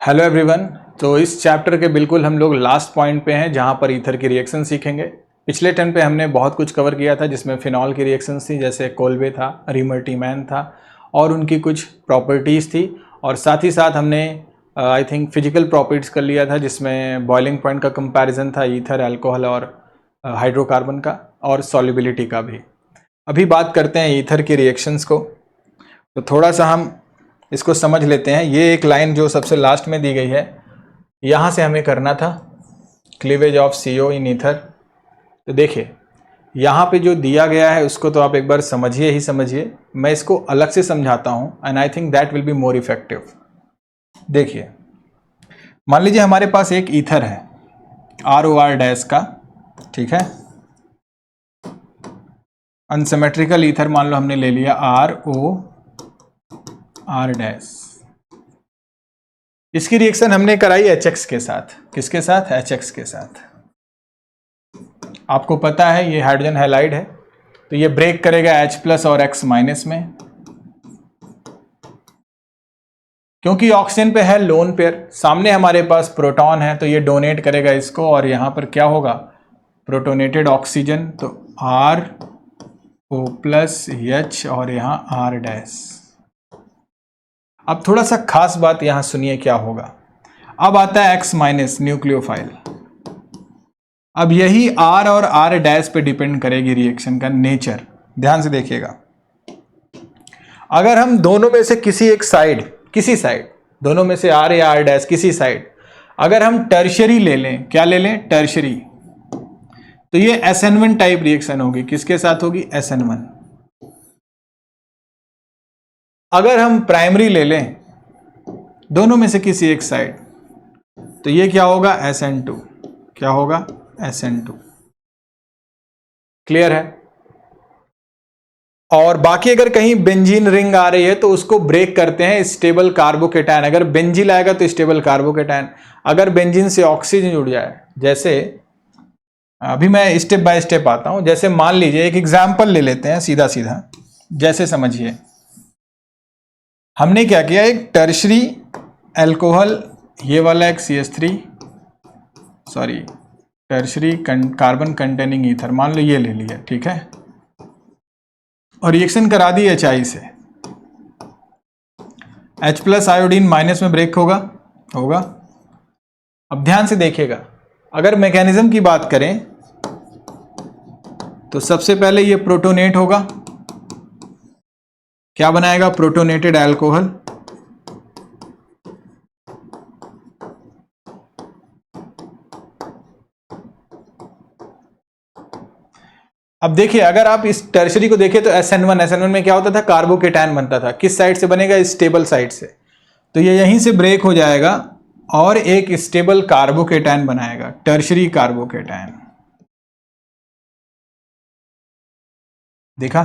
Hello everyone. तो इस chapter के बिल्कुल हम लोग लास्ट पॉइंट पे हैं जहाँ पर ईथर की रिएक्शन सीखेंगे। पिछले टर्म पे हमने बहुत कुछ कवर किया था जिसमें फिनॉल की रिएक्शंस थी, जैसे कोल्बे था, रिमर्टीमैन था और उनकी कुछ प्रॉपर्टीज़ थी। और साथ ही साथ हमने आई थिंक फिजिकल प्रॉपर्टीज़ कर लिया था जिसमें बॉइलिंग पॉइंट का कंपैरिजन था ईथर, अल्कोहल और हाइड्रोकार्बन का, और सॉल्युबिलिटी का भी। अभी बात करते हैं ईथर की रिएक्शंस को। तो थोड़ा सा हम इसको समझ लेते हैं। ये एक लाइन जो सबसे लास्ट में दी गई है, यहाँ से हमें करना था cleavage of CO in ether. तो देखिए यहाँ पे जो दिया गया है उसको तो आप एक बार समझिए ही समझिए, मैं इसको अलग से समझाता हूँ and I think that will be more effective. देखिए, मान लीजिए हमारे पास एक ईथर है ROR डैश का, ठीक है, अनसिमेट्रिकल ईथर मान लो हमने ले लिया ROR डैश। इसकी रिएक्शन हमने कराई HX के साथ। किसके साथ? HX के साथ। आपको पता है ये हाइड्रोजन हैलाइड है, तो ये ब्रेक करेगा H+ और X- में, क्योंकि ऑक्सीजन पे है लोन पेयर, सामने हमारे पास प्रोटॉन है तो ये डोनेट करेगा इसको, और यहाँ पर क्या होगा? प्रोटोनेटेड ऑक्सीजन, तो RO+H और यहाँ R डैश। अब थोड़ा सा खास बात यहां सुनिए क्या होगा। अब आता है X- न्यूक्लियोफाइल। अब यही R और R डैश पे डिपेंड करेगी रिएक्शन का नेचर। ध्यान से देखिएगा, अगर हम दोनों में से किसी साइड दोनों में से R या R डैश किसी साइड अगर हम टर्शरी ले लें, क्या ले लें? टर्शरी, तो ये SN1 टाइप रिएक्शन होगी। किसके साथ होगी? SN1। अगर हम प्राइमरी ले लें दोनों में से किसी एक साइड, तो ये क्या होगा? SN2। क्या होगा? SN2। क्लियर है? और बाकी अगर कहीं बेंजीन रिंग आ रही है तो उसको ब्रेक करते हैं स्टेबल कार्बोकेटायन। अगर बेंजील आएगा तो स्टेबल कार्बोकेटायन, अगर बेंजीन से ऑक्सीजन जुड़ जाए, जैसे अभी मैं स्टेप बाय स्टेप आता हूं। जैसे मान लीजिए एक एग्जांपल ले लेते हैं सीधा सीधा, जैसे समझिए हमने क्या किया, एक टर्शरी अल्कोहल, ये वाला एक CH3 tertiary carbon containing ether मान लो ये ले लिया, ठीक है, और रिएक्शन करा दी HI से। H+ आयोडीन माइनस में ब्रेक होगा। अब ध्यान से देखिएगा, अगर मैकेनिज्म की बात करें तो सबसे पहले ये प्रोटोनेट होगा। क्या बनाएगा? Protonated alcohol. अब देखिए, अगर आप इस टर्शरी को देखें तो SN1 में क्या होता था? कार्बोकेटायन बनता था। किस साइड से बनेगा? स्टेबल साइड से। तो ये यहीं से ब्रेक हो जाएगा और एक स्टेबल कार्बोकेटायन बनाएगा, टर्शरी कार्बोकेटायन। देखा?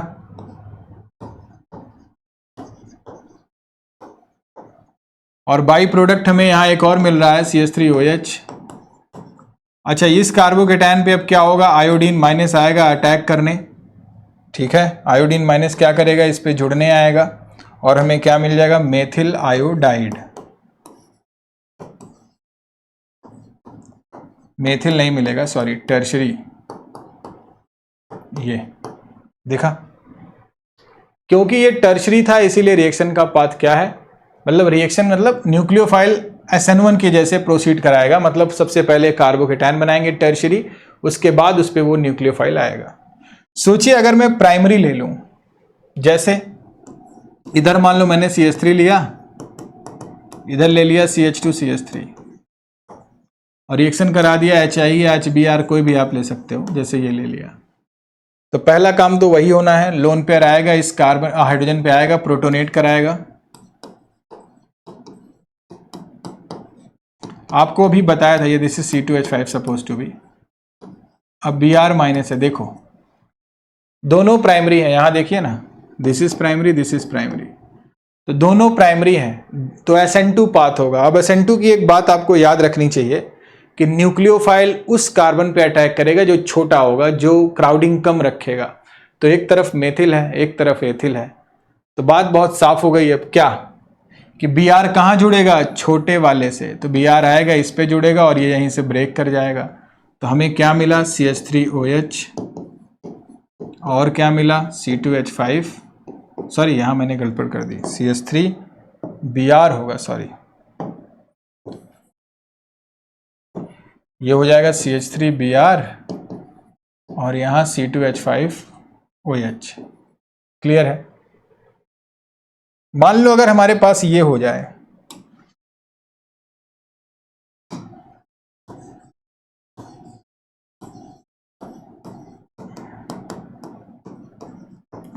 और बाई प्रोडक्ट हमें यहां एक और मिल रहा है CH3OH। अच्छा, इस कार्बोकेटायन पे अब क्या होगा? आयोडीन माइनस आएगा अटैक करने, ठीक है, आयोडीन माइनस क्या करेगा? इस पे जुड़ने आएगा और हमें क्या मिल जाएगा? Methyl iodide. मेथिल नहीं मिलेगा, सॉरी, टर्शरी। ये देखा, क्योंकि ये टर्शरी था इसीलिए रिएक्शन का पाथ क्या है, मतलब रिएक्शन मतलब न्यूक्लियोफाइल SN1 के जैसे प्रोसीड कराएगा। मतलब सबसे पहले कार्बोकेटायन बनाएंगे टर्शरी, उसके बाद उस पर वो न्यूक्लियोफाइल आएगा। सोचिए अगर मैं प्राइमरी ले लूं, जैसे इधर मान लो मैंने CH3 लिया, इधर ले लिया CH2CH3 और रिएक्शन करा दिया HI या HBr, कोई भी आप ले सकते हो, जैसे ये ले लिया। तो पहला काम तो वही होना है, लोन पेयर आएगा, इस कार्बन हाइड्रोजन पे आएगा, प्रोटोनेट कराएगा। आपको अभी बताया था ये, this is C2H5 suppose to be. अब Br माइनस है, देखो दोनों प्राइमरी है, यहां देखिए ना, this is primary, this is primary, तो दोनों प्राइमरी हैं, तो SN2 पाथ होगा। अब SN2 की एक बात आपको याद रखनी चाहिए कि न्यूक्लियोफाइल उस कार्बन पे अटैक करेगा जो छोटा होगा, जो क्राउडिंग कम रखेगा। तो एक तरफ मेथिल है, एक तरफ एथिल है, तो बात बहुत साफ हो गई। अब क्या, कि बी आर कहाँ जुड़ेगा, छोटे वाले से, तो बी आर आएगा इस पे जुड़ेगा और ये यहीं से ब्रेक कर जाएगा। तो हमें क्या मिला, CH3OH, और क्या मिला, C2H5, सॉरी यहाँ मैंने गड़बड़ कर दी, CH3Br होगा, सॉरी ये हो जाएगा CH3Br और यहाँ C2H5OH। क्लियर है। मान लो अगर हमारे पास ये हो जाए,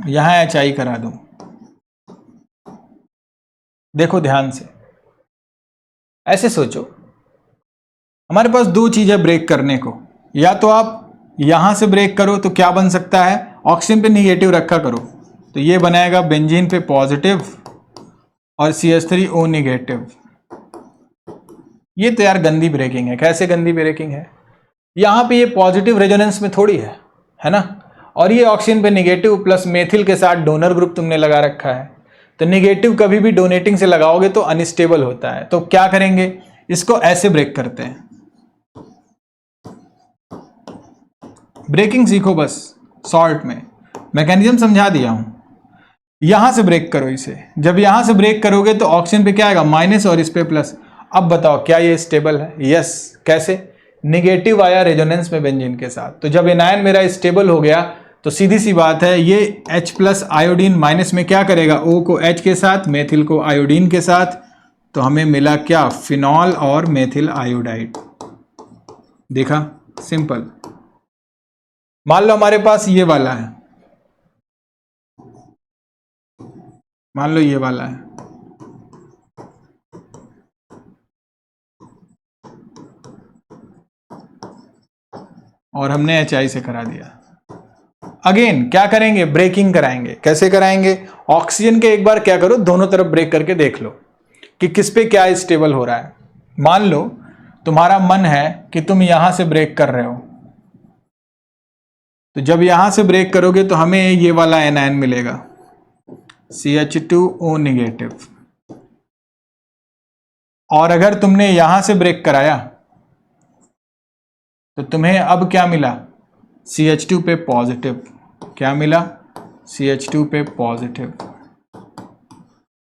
यहां HI करा दूं, देखो ध्यान से, ऐसे सोचो हमारे पास दो चीज है ब्रेक करने को, या तो आप यहां से ब्रेक करो तो क्या बन सकता है, ऑक्सीजन पे निगेटिव रखा करो तो ये बनाएगा बेंजीन पे पॉजिटिव और CH3O निगेटिव। ये तो यार गंदी ब्रेकिंग है। कैसे गंदी ब्रेकिंग है, यहां पे ये पॉजिटिव रेजोनेंस में थोड़ी है ना, और ये ऑक्सीजन पे निगेटिव प्लस मेथिल के साथ डोनर ग्रुप तुमने लगा रखा है, तो निगेटिव कभी भी डोनेटिंग से लगाओगे तो अनस्टेबल होता है। तो क्या करेंगे, इसको ऐसे ब्रेक करते हैं। ब्रेकिंग सीखो बस, शॉर्ट में मैकेनिज्म समझा दिया हूं। यहां से ब्रेक करो इसे, जब यहां से ब्रेक करोगे तो ऑक्सीजन पे क्या आएगा, माइनस और इस पे प्लस। अब बताओ क्या ये स्टेबल है, यस। कैसे, निगेटिव आया रेजोनेंस में बेंजीन के साथ, तो जब एनायन मेरा स्टेबल हो गया तो सीधी सी बात है ये H प्लस आयोडीन माइनस में क्या करेगा, O को H के साथ, मेथिल को आयोडीन के साथ, तो हमें मिला क्या, फिनॉल और मेथिल आयोडाइड। देखा, सिंपल। मान लो हमारे पास ये वाला है, मान लो ये वाला है, और हमने HI से करा दिया। अगेन क्या करेंगे, ब्रेकिंग कराएंगे। कैसे कराएंगे, ऑक्सीजन के एक बार क्या करो, दोनों तरफ ब्रेक करके देख लो कि किस पे क्या स्टेबल हो रहा है। मान लो तुम्हारा मन है कि तुम यहां से ब्रेक कर रहे हो, तो जब यहां से ब्रेक करोगे तो हमें ये वाला एनायन मिलेगा, CH2O निगेटिव। और अगर तुमने यहां से ब्रेक कराया तो तुम्हें अब क्या मिला, CH2 पे पॉजिटिव। क्या मिला, CH2 पे पॉजिटिव।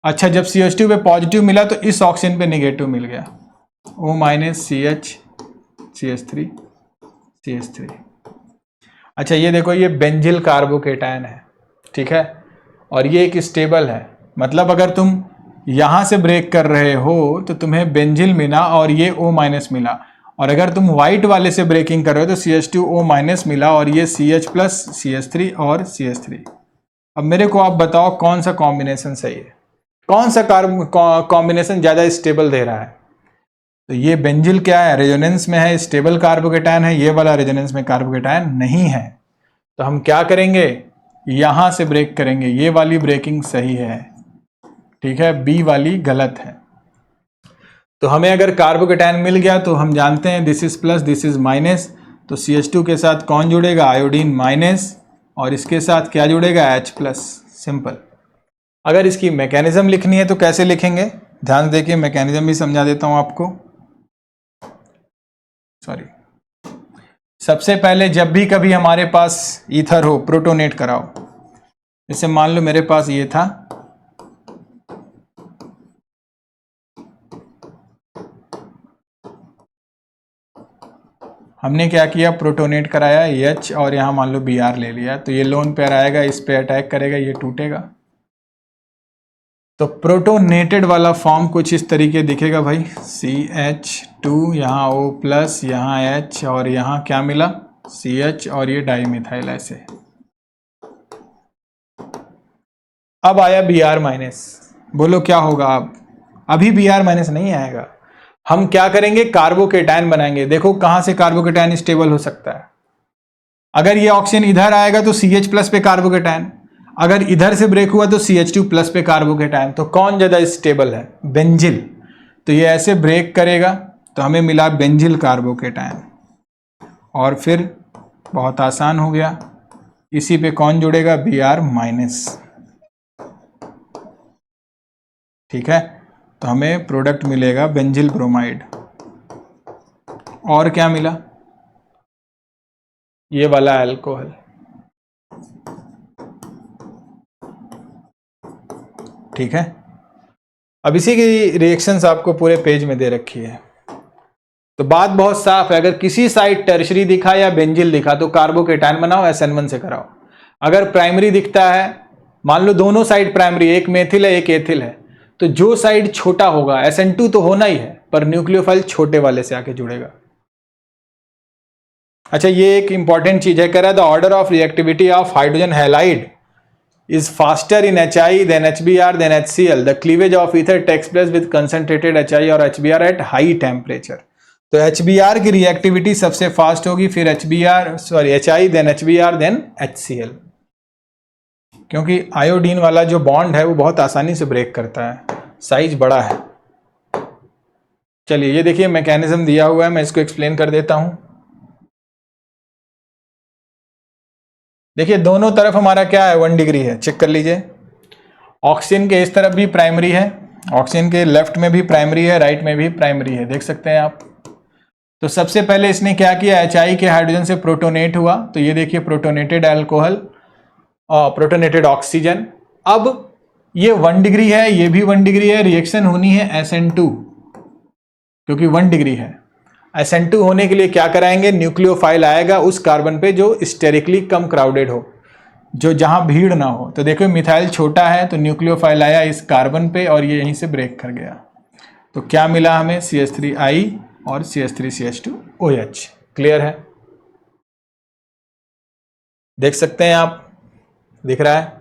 अच्छा, जब CH2 पे पॉजिटिव मिला तो इस ऑक्सीजन पे निगेटिव मिल गया, O माइनस CH3। अच्छा ये देखो, ये बेंजिल कार्बोकेटायन है, ठीक है, और ये एक स्टेबल है। मतलब अगर तुम यहां से ब्रेक कर रहे हो तो तुम्हें बेंजिल मिला और ये O माइनस मिला, और अगर तुम व्हाइट वाले से ब्रेकिंग कर रहे हो तो CH2O माइनस मिला और ये CH प्लस CH3 और CH3। अब मेरे को आप बताओ कौन सा कॉम्बिनेशन सही है, कौन सा कॉम्बिनेशन ज्यादा स्टेबल दे रहा है। तो ये बेंजिल क्या है, रेजोनेंस में है, स्टेबल कार्बोकेटायन है, ये वाला रेजोनेंस में कार्बोकेटायन नहीं है। तो हम क्या करेंगे, यहां से ब्रेक करेंगे, ये वाली ब्रेकिंग सही है, ठीक है, बी वाली गलत है। तो हमें अगर कार्बोकेटायन मिल गया तो हम जानते हैं this is plus this is minus, तो CH2 के साथ कौन जुड़ेगा, आयोडीन माइनस, और इसके साथ क्या जुड़ेगा, H प्लस। सिंपल। अगर इसकी मैकेनिज्म लिखनी है तो कैसे लिखेंगे, ध्यान देखिए, मैकेनिज्म भी समझा देता हूं आपको। सॉरी, सबसे पहले जब भी कभी हमारे पास ईथर हो, प्रोटोनेट कराओ। जैसे मान लो मेरे पास ये था, हमने क्या किया, प्रोटोनेट कराया H और यहां मान लो Br ले लिया, तो ये लोन पेयर आएगा, इस पे अटैक करेगा, ये टूटेगा। तो प्रोटोनेटेड वाला फॉर्म कुछ इस तरीके दिखेगा भाई, CH2, यहाँ O प्लस, यहाँ H और यहाँ क्या मिला, CH और ये डाइमिथाइल ऐसे। अब आया Br माइनस, बोलो क्या होगा। अब अभी Br माइनस नहीं आएगा, हम क्या करेंगे, कार्बोकेटायन बनाएंगे। देखो कहां से कार्बोकेटायन स्टेबल हो सकता है, अगर ये ऑक्सीजन इधर आएगा तो CH प्लस पे कार्बोकेटायन, अगर इधर से ब्रेक हुआ तो CH2 प्लस पे कार्बोकेटायन। तो कौन ज्यादा स्टेबल है, बेंजिल। तो ये ऐसे ब्रेक करेगा तो हमें मिला बेंजिल कार्बोकेटायन, और फिर बहुत आसान हो गया, इसी पे कौन जुड़ेगा, Br माइनस, ठीक है। तो हमें प्रोडक्ट मिलेगा बेंजिल ब्रोमाइड। और क्या मिला, ये वाला अल्कोहल। ठीक है, अब इसी की रिएक्शंस आपको पूरे पेज में दे रखी है। तो बात बहुत साफ है, अगर किसी साइड टर्शरी दिखा या बेंजिल दिखा तो कार्बोकेटायन बनाओ, SN1 से कराओ। अगर प्राइमरी दिखता है, मान लो दोनों साइड प्राइमरी, एक मेथिल है एक एथिल है, तो जो साइड छोटा होगा, SN2 तो होना ही है, पर न्यूक्लियोफाइल छोटे वाले से आके जुड़ेगा। अच्छा, ये एक इंपॉर्टेंट चीज है, कह रहा है the order of reactivity of hydrogen halide is faster in HI than HBr than HCl. The cleavage of ether takes place with concentrated HI और HBr at high temperature. तो HBr की रिएक्टिविटी सबसे fast होगी, फिर HI then HBr then HCl, क्योंकि iodine वाला जो bond है वो बहुत आसानी से ब्रेक करता है, साइज बड़ा है। चलिए ये देखिए मैकेनिज्म दिया हुआ है, मैं इसको एक्सप्लेन कर देता हूं। देखिए दोनों तरफ हमारा क्या है, 1 डिग्री है, चेक कर लीजिए। ऑक्सीजन के इस तरफ भी प्राइमरी है, ऑक्सीजन के लेफ्ट में भी प्राइमरी है, राइट में भी प्राइमरी है, देख सकते हैं आप। तो सबसे पहले इसने क्या किया, HI के हाइड्रोजन से प्रोटोनेट हुआ, तो ये देखिए प्रोटोनेटेड अल्कोहल और प्रोटोनेटेड ऑक्सीजन। अब ये 1 डिग्री है, ये भी 1 डिग्री है, रिएक्शन होनी है SN2 क्योंकि 1 डिग्री है। SN2 होने के लिए क्या कराएंगे, न्यूक्लियोफाइल आएगा उस कार्बन पे जो स्टेरिकली कम क्राउडेड हो, जो जहां भीड़ ना हो। तो देखो मिथाइल छोटा है तो न्यूक्लियोफाइल आया इस कार्बन पे और ये यहीं से ब्रेक कर गया। तो क्या मिला हमें, CH3I और CH3CH2OH। क्लियर है, देख सकते हैं आप, दिख रहा है।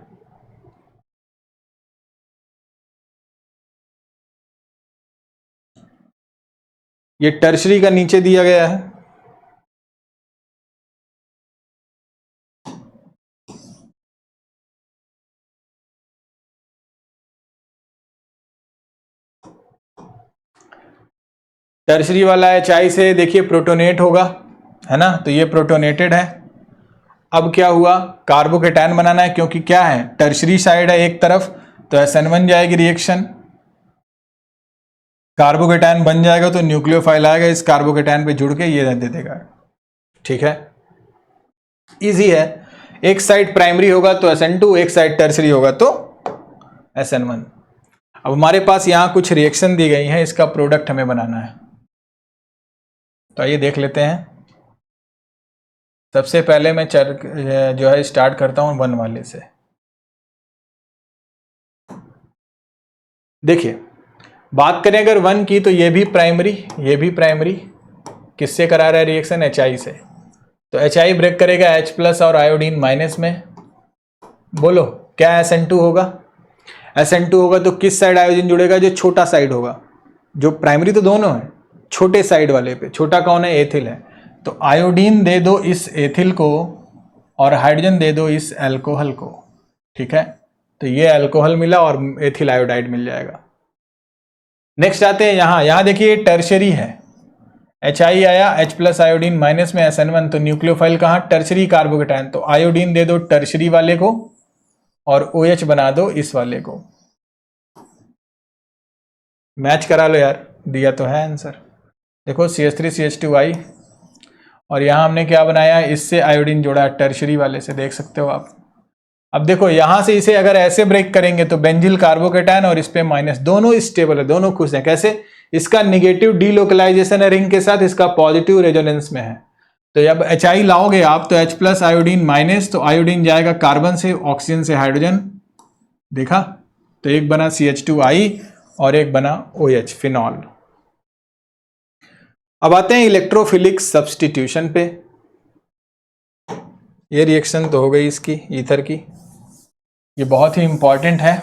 ये टर्शरी का नीचे दिया गया है, टर्शरी वाला HI से देखिए प्रोटोनेट होगा, है ना, तो ये प्रोटोनेटेड है। अब क्या हुआ, कार्बोकेटायन बनाना है, क्योंकि क्या है टर्शरी साइड है एक तरफ, तो SN1 जाएगी रिएक्शन, कार्बोकेटायन बन जाएगा तो न्यूक्लियोफाइल आएगा इस कार्बोकेटायन पे जुड़ के ये दे देगा। ठीक है, इजी है, एक साइड प्राइमरी होगा तो SN2, एक साइड टर्शरी होगा तो SN1। अब हमारे पास यहां कुछ रिएक्शन दी गई है, इसका प्रोडक्ट हमें बनाना है, तो आइए देख लेते हैं। सबसे पहले मैं जो है स्टार्ट करता हूं 1 वाले से। देखिए बात करें अगर 1 की, तो ये भी प्राइमरी, किससे करा रहा है रिएक्शन, HI से, तो HI ब्रेक करेगा H+ और आयोडीन माइनस में। बोलो क्या SN2 होगा, SN2 होगा तो किस साइड आयोडीन जुड़ेगा, जो छोटा साइड होगा, जो प्राइमरी तो दोनों है, छोटे साइड वाले पे, छोटा कौन है, एथिल है, तो आयोडीन दे दो इस एथिल को और हाइड्रोजन दे दो इस अल्कोहल को। ठीक है, तो ये अल्कोहल मिला और एथिल आयोडाइड मिल जाएगा। नेक्स्ट आते हैं यहां देखिए टर्शरी है, HI आया, H+ आयोडीन माइनस में SN1, तो न्यूक्लियोफाइल कहां, टर्शरी कार्बोकेटायन, तो आयोडीन दे दो टर्शरी वाले को और OH बना दो इस वाले को। मैच करा लो यार, दिया तो है आंसर, देखो CH3CH2I, और यहां हमने क्या बनाया, इससे आयोडीन जोड़ा टर्शरी वाले से, देख सकते हो आप। अब देखो यहां से इसे अगर ऐसे ब्रेक करेंगे तो बेंजिल कार्बोकेटायन और इस पे माइनस, दोनों स्टेबल है, दोनों खुश हैं। कैसे, इसका निगेटिव डीलोकलाइजेशन है रिंग के साथ, इसका पॉजिटिव रेजोनेंस में है। तो जब HI लाओगे आप तो H+ आयोडीन माइनस, तो आयोडीन जाएगा कार्बन से, ऑक्सीजन से हाइड्रोजन, देखा, तो एक बना CH2I और एक बना OH फिनॉल। अब आते हैं इलेक्ट्रोफिलिक सब्स्टिट्यूशन पे। ये रिएक्शन तो हो गई इसकी ईथर की, ये बहुत ही इंपॉर्टेंट है।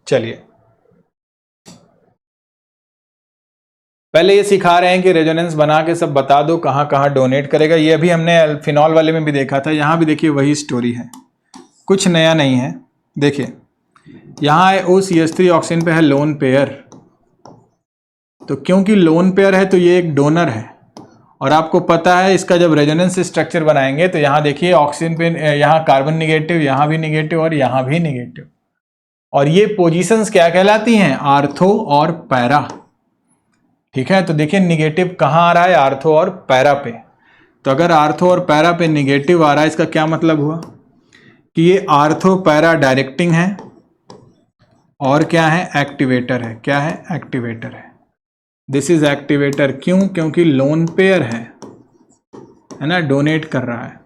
चलिए पहले ये सिखा रहे हैं कि रेजोनेंस बना के सब बता दो कहां कहां डोनेट करेगा। ये अभी हमने फिनॉल वाले में भी देखा था, यहां भी देखिए वही स्टोरी है, कुछ नया नहीं है। देखिए यहां है OCH3 ऑक्सीजन पे है लोन पेयर, तो क्योंकि लोन पेयर है तो ये एक डोनर है और आपको पता है इसका जब रेजोनेंस स्ट्रक्चर बनाएंगे तो यहाँ देखिए ऑक्सीजन पे यहाँ कार्बन निगेटिव, यहाँ भी निगेटिव और यहाँ भी निगेटिव, और ये पोजीशंस क्या कहलाती हैं, आर्थो और पैरा। ठीक है, तो देखिए निगेटिव कहाँ आ रहा है, आर्थो और पैरा पे। तो अगर आर्थो और पैरा पे निगेटिव आ रहा है, इसका क्या मतलब हुआ कि ये आर्थो पैरा डायरेक्टिंग है और क्या है, एक्टिवेटर है। क्या है, एक्टिवेटर है। This is activator. क्यों, क्योंकि लोन पेयर है ना, डोनेट कर रहा है।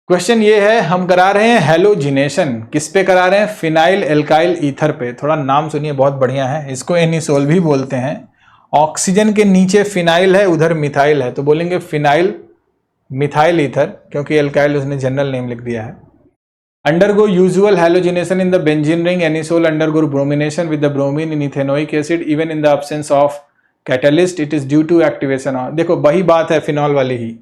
क्वेश्चन ये है, हम करा रहे हैं हेलोजिनेशन, किस पे करा रहे हैं, फिनाइल एल्काइल ईथर पे। थोड़ा नाम सुनिए, बहुत बढ़िया है, इसको एनिसोल भी बोलते हैं। ऑक्सीजन के नीचे फिनाइल है, उधर मिथाइल है, तो बोलेंगे फिनाइल मिथाइल ईथर, क्योंकि एल्काइल उसने जनरल नेम लिख दिया है। Undergo usual halogenation in the benzene ring, anisole undergo bromination with the bromine in ethanoic acid even in the absence of catalyst, it is due to activation. देखो वही बात है phenol वाली ही,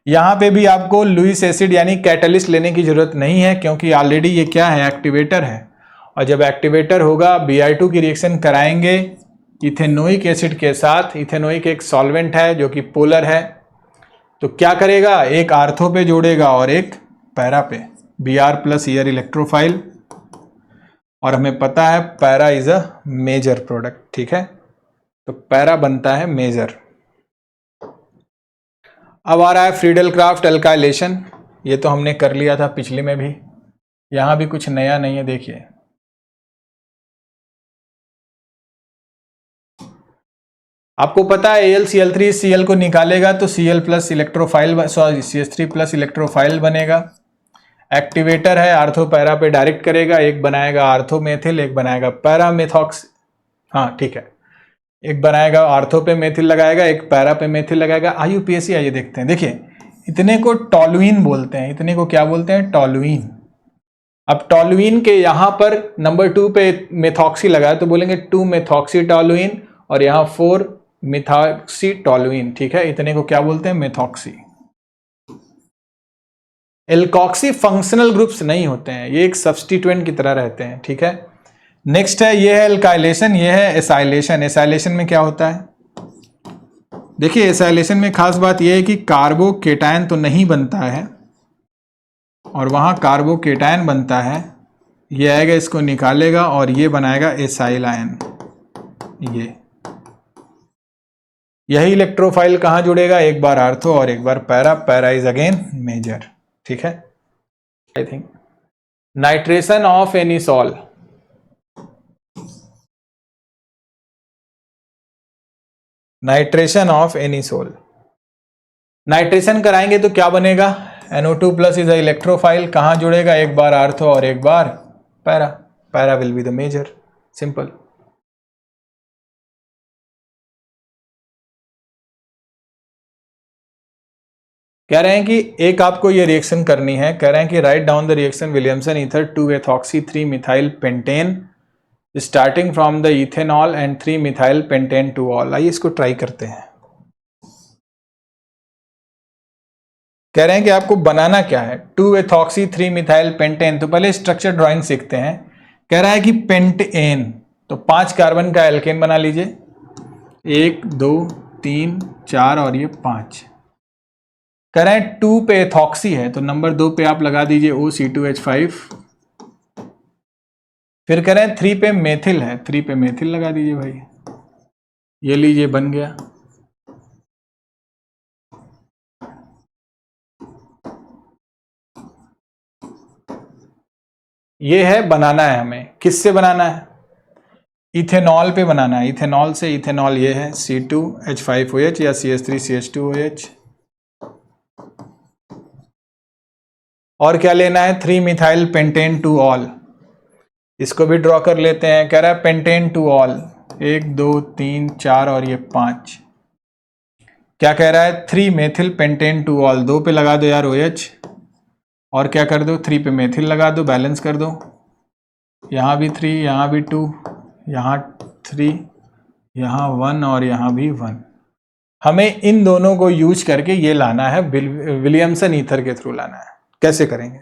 यहां पे भी आपको लुईस एसिड यानी कैटलिस्ट लेने की जरूरत नहीं है, क्योंकि ऑलरेडी ये क्या है, एक्टिवेटर है। और जब एक्टिवेटर होगा Br2 की रिएक्शन कराएंगे इथेनोइक एसिड के साथ। इथेनोइक एक सॉल्वेंट है जो कि पोलर है, तो क्या करेगा, एक आर्थो पे जोड़ेगा और एक पैरा पे, Br प्लस ईयर इलेक्ट्रोफाइल, और हमें पता है para is a major product. ठीक है, तो पैरा बनता है मेजर। अब आ रहा है फ्रीडल क्राफ्ट एल्काइलेशन, ये तो हमने कर लिया था पिछले में भी, यहां भी कुछ नया नहीं है। देखिए आपको पता है AlCl3 Cl को निकालेगा तो Cl plus electrophile, sorry CH3 plus electrophile बनेगा। एक्टिवेटर है, आर्थो पैरा पे डायरेक्ट करेगा, एक बनाएगा आर्थो मेथिल, एक बनाएगा पैरा मेथॉक्स, हाँ ठीक है, एक बनाएगा आर्थो पे मेथिल लगाएगा, एक पैरा पे मेथिल लगाएगा। IUPAC आइए देखते हैं। देखिए इतने को टॉलुइन बोलते हैं, इतने को क्या बोलते हैं, टॉलुइन। अब टॉलुइन के यहां पर नंबर 2 पे मेथॉक्सी लगाया तो बोलेंगे 2 मेथॉक्सी टॉलुइन, और यहां 4 मिथॉक्सी टॉलुइन। ठीक है, इतने को क्या बोलते हैं, मेथॉक्सी। एल्कॉक्सी फंक्शनल ग्रुप्स नहीं होते हैं, ये एक सब्स्टिट्यूएंट की तरह रहते हैं। ठीक है, नेक्स्ट है, ये है एल्काइलेशन, ये है एसाइलेशन। एसाइलेशन में क्या होता है, देखिए एसाइलेशन में खास बात यह है कि कार्बोकेटायन तो नहीं बनता है, और वहां कार्बोकेटायन बनता है, ये आएगा इसको निकालेगा और ये बनाएगा एसाइल आयन। ये यही इलेक्ट्रोफाइल कहां जुड़ेगा, एक बार आर्थो और एक बार para, para is again major. ठीक है, I think nitration of anisole, nitration of anisole, nitration कराएंगे तो क्या बनेगा, NO2 plus is a electrophile, कहां जुड़ेगा, एक बार आर्थो और एक बार para, para will be the major, simple. कह रहे हैं कि एक आपको ये रिएक्शन करनी है, कह रहे हैं कि write down the reaction Williamson ether two ethoxy three methyl pentane starting from the ethanol and three methyl pentane two ol. आइए इसको ट्राई करते हैं। कह रहे हैं कि आपको बनाना क्या है, 2-एथॉक्सी 3-मिथाइल पेंटेन, तो पहले स्ट्रक्चर ड्राइंग सीखते हैं। कह रहा है कि पेंटेन, तो 5 कार्बन का एल्केन बना लीजिए, 1 2 3 4 और ये 5। कह रहे हैं 2 पे एथॉक्सी है, तो नंबर 2 पे आप लगा दीजिए OC2H5। फिर कह रहे हैं 3 पे मेथिल है, 3 पे मेथिल लगा दीजिए भाई, ये लीजिए बन गया। ये है बनाना है हमें, किससे बनाना है, इथेनॉल पे बनाना है। इथेनॉल से, इथेनॉल ये है C2H5OH या CH3CH2OH, और क्या लेना है, 3-मिथाइल पेंटेन 2-ऑल, इसको भी ड्रॉ कर लेते हैं। कह रहा है पेंटेन 2-ऑल, 1 2 3 4 और ये 5। क्या कह रहा है, 3-मेथिल पेंटेन 2-ऑल, 2 पे लगा दो यार OH, और क्या कर दो, 3 पे मेथिल लगा दो, बैलेंस कर दो, यहाँ भी 3, यहाँ भी 2, यहाँ 3, यहाँ 1 और यहाँ भी 1। हमें इन दोनों को यूज करके ये लाना है, विलियमसन ईथर के थ्रू लाना है। कैसे करेंगे,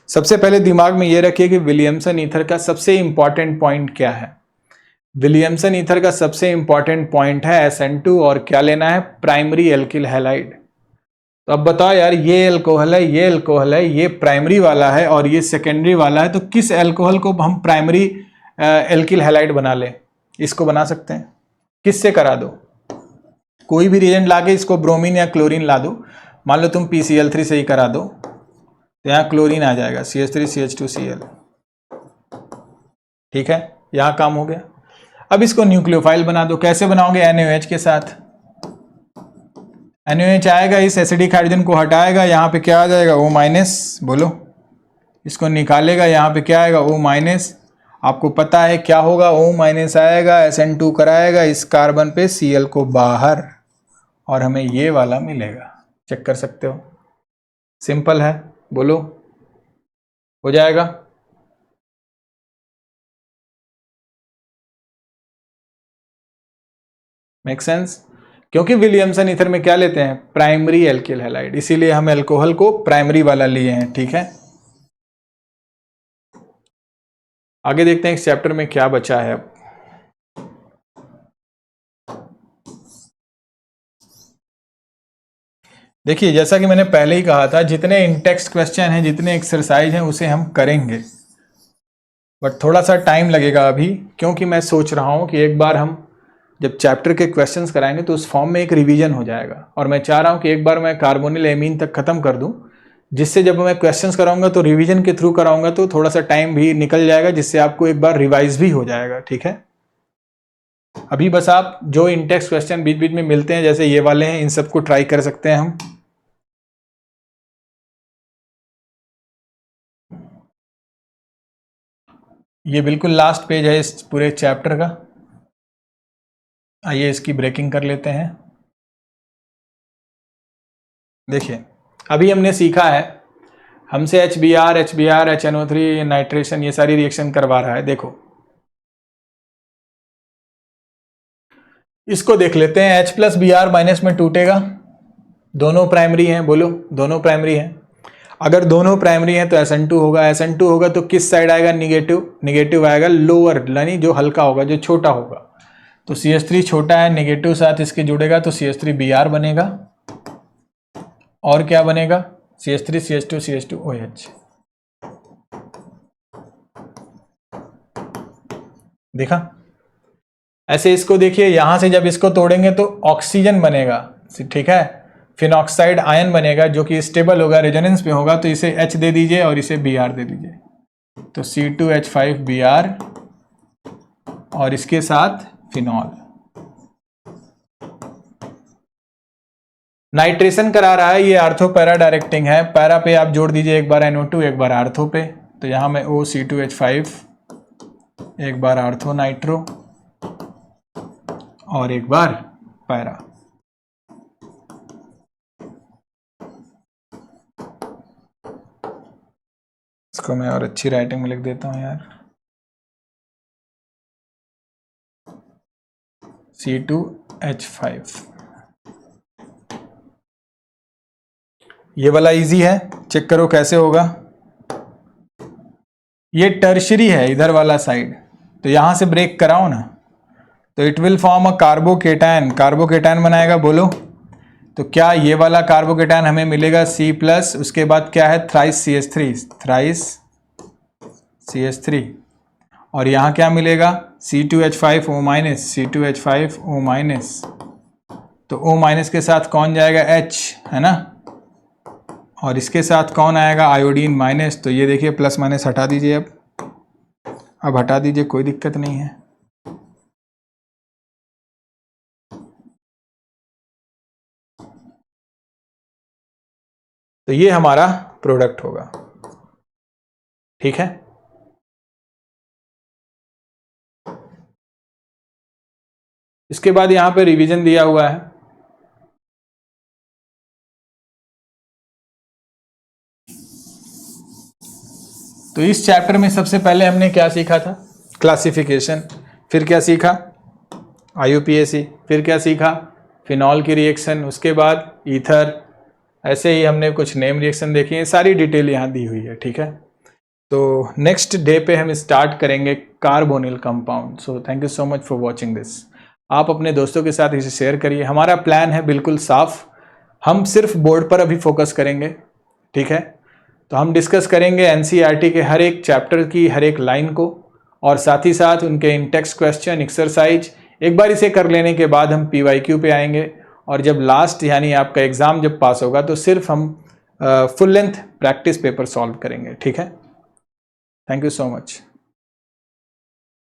सबसे पहले दिमाग में ये रखिए कि विलियमसन ईथर का सबसे इंपॉर्टेंट पॉइंट क्या है, विलियमसन ईथर का सबसे इंपॉर्टेंट पॉइंट है SN2 और क्या लेना है, प्राइमरी एल्किल हैलाइड। तो अब बताओ यार, ये अल्कोहल है, ये अल्कोहल है, ये प्राइमरी वाला है और ये सेकेंडरी वाला है, तो किस अल्कोहल को हम प्राइमरी एल्किल हैलाइड बना लें? इसको बना सकते हैं। किससे करा दो? कोई भी रिएजेंट लाके इसको ब्रोमीन या क्लोरीन ला दो। मान लो तुम PCl3 से ही करा दो, तो यहाँ क्लोरीन आ जाएगा, CH3CH2Cl। ठीक है, यहाँ काम हो गया। अब इसको न्यूक्लियोफाइल बना दो। कैसे बनाओगे? NaOH के साथ। NaOH आएगा, इस एसिडिक हाइड्रोजन को हटाएगा, यहाँ पे क्या आ जाएगा? O-। बोलो, इसको निकालेगा, यहाँ पे क्या आएगा? O-। आपको पता है क्या होगा? O- आएगा, SN2 कराएगा इस कार्बन पे, Cl को बाहर, और हमें ये वाला मिलेगा। चेक कर सकते हो, सिंपल है। बोलो, हो जाएगा? Make sense? क्योंकि विलियमसन ईथर में क्या लेते हैं? प्राइमरी एल्किल हैलाइड, इसीलिए हम अल्कोहल को प्राइमरी वाला लिए हैं। ठीक है, आगे देखते हैं इस चैप्टर में क्या बचा है। अब देखिए, जैसा कि मैंने पहले ही कहा था, जितने इंटेक्स्ट क्वेश्चन हैं, जितने एक्सरसाइज हैं, उसे हम करेंगे, बट थोड़ा सा टाइम लगेगा अभी, क्योंकि मैं सोच रहा हूं कि एक बार हम जब चैप्टर के क्वेश्चंस कराएंगे तो उस फॉर्म में एक रिवीजन हो जाएगा, और मैं चाह रहा हूं कि एक बार मैं कार्बोनिल एमीन तक खत्म कर दूं, जिससे जब मैं क्वेश्चंस कराऊंगा तो रिवीजन के थ्रू कराऊंगा, तो थोड़ा सा टाइम भी निकल जाएगा, जिससे आपको एक बार रिवाइज भी हो जाएगा। ठीक है, अभी बस आप जो इंटेक्स्ट क्वेश्चन बीच बीच में मिलते हैं, जैसे ये वाले हैं, इन सबको ट्राई कर सकते हैं हम। ये बिल्कुल लास्ट पेज है इस पूरे चैप्टर का। आइए इसकी ब्रेकिंग कर लेते हैं। देखिए, अभी हमने सीखा है, हमसे HBr, HNO3 नाइट्रेशन, ये सारी रिएक्शन करवा रहा है। देखो, इसको देख लेते हैं। H+Br माइनस में टूटेगा, दोनों प्राइमरी हैं। बोलो, दोनों प्राइमरी हैं। अगर दोनों प्राइमरी हैं तो SN2 होगा। SN2 होगा तो किस साइड आएगा? निगेटिव। निगेटिव आएगा लोअर, यानी जो हल्का होगा, जो छोटा होगा। तो CH3 छोटा है, निगेटिव साथ इसके जुड़ेगा तो CH3Br बनेगा। और क्या बनेगा? CH3 CH2 CH2OH। देखा? ऐसे इसको देखिए, यहां से जब इसको तोड़ेंगे तो ऑक्सीजन बनेगा। ठीक है, फिनॉक्साइड आयन बनेगा, जो कि स्टेबल होगा, रेजोनेंस में होगा, तो इसे H दे दीजिए और इसे Br दे दीजिए, तो C2H5Br, और इसके साथ फिनॉल। नाइट्रेशन करा रहा है, ये आर्थो पैरा डायरेक्टिंग है। पैरा पे आप जोड़ दीजिए एक बार NO2, एक बार आर्थो पे, तो यहां में OC2H5, एक बार आर्थो नाइट्रो, और एक बार पैरा। इसको मैं और अच्छी राइटिंग में लिख देता हूं यार, C2H5। ये वाला इजी है, चेक करो कैसे होगा। ये टर्शरी है, इधर वाला साइड, तो यहां से ब्रेक कराओ ना, तो it will form a carbocation. Carbocation बनाएगा। बोलो, तो क्या ये वाला कार्बोकेटायन हमें मिलेगा C+, उसके बाद क्या है? थ्राइस CH3, थ्राइस CH3, और यहाँ क्या मिलेगा? C2H5O-, C2H5O-, तो O- के साथ कौन जाएगा? H, है ना, और इसके साथ कौन आएगा? Iodine minus. तो ये देखिए, प्लस माइनस हटा दीजिए, अब हटा दीजिए, कोई दिक्कत नहीं है। तो ये हमारा प्रोडक्ट होगा। ठीक है, इसके बाद यहां पे रिवीजन दिया हुआ है। तो इस चैप्टर में सबसे पहले हमने क्या सीखा था? क्लासिफिकेशन। फिर क्या सीखा? IUPAC। फिर क्या सीखा? फिनॉल की रिएक्शन। उसके बाद ईथर। ऐसे ही हमने कुछ नेम रिएक्शन देखी है, सारी डिटेल यहाँ दी हुई है। ठीक है, तो नेक्स्ट डे पे हम स्टार्ट करेंगे carbonyl compound. So thank you so much for watching this. आप अपने दोस्तों के साथ इसे शेयर करिए। हमारा प्लान है बिल्कुल साफ, हम सिर्फ बोर्ड पर अभी फोकस करेंगे, ठीक है। तो हम डिस्कस करेंगे एनसीईआरटी के हर एक चैप्टर की हर एक लाइन को, और साथ ही साथ उनके इन टेक्स्ट क्वेश्चन एक्सरसाइज। एक बार इसे कर लेने के बाद हम PYQ पे आएंगे, और जब लास्ट यानी आपका एग्ज़ाम जब पास होगा तो सिर्फ हम full length practice paper solve करेंगे, ठीक है। Thank you so much.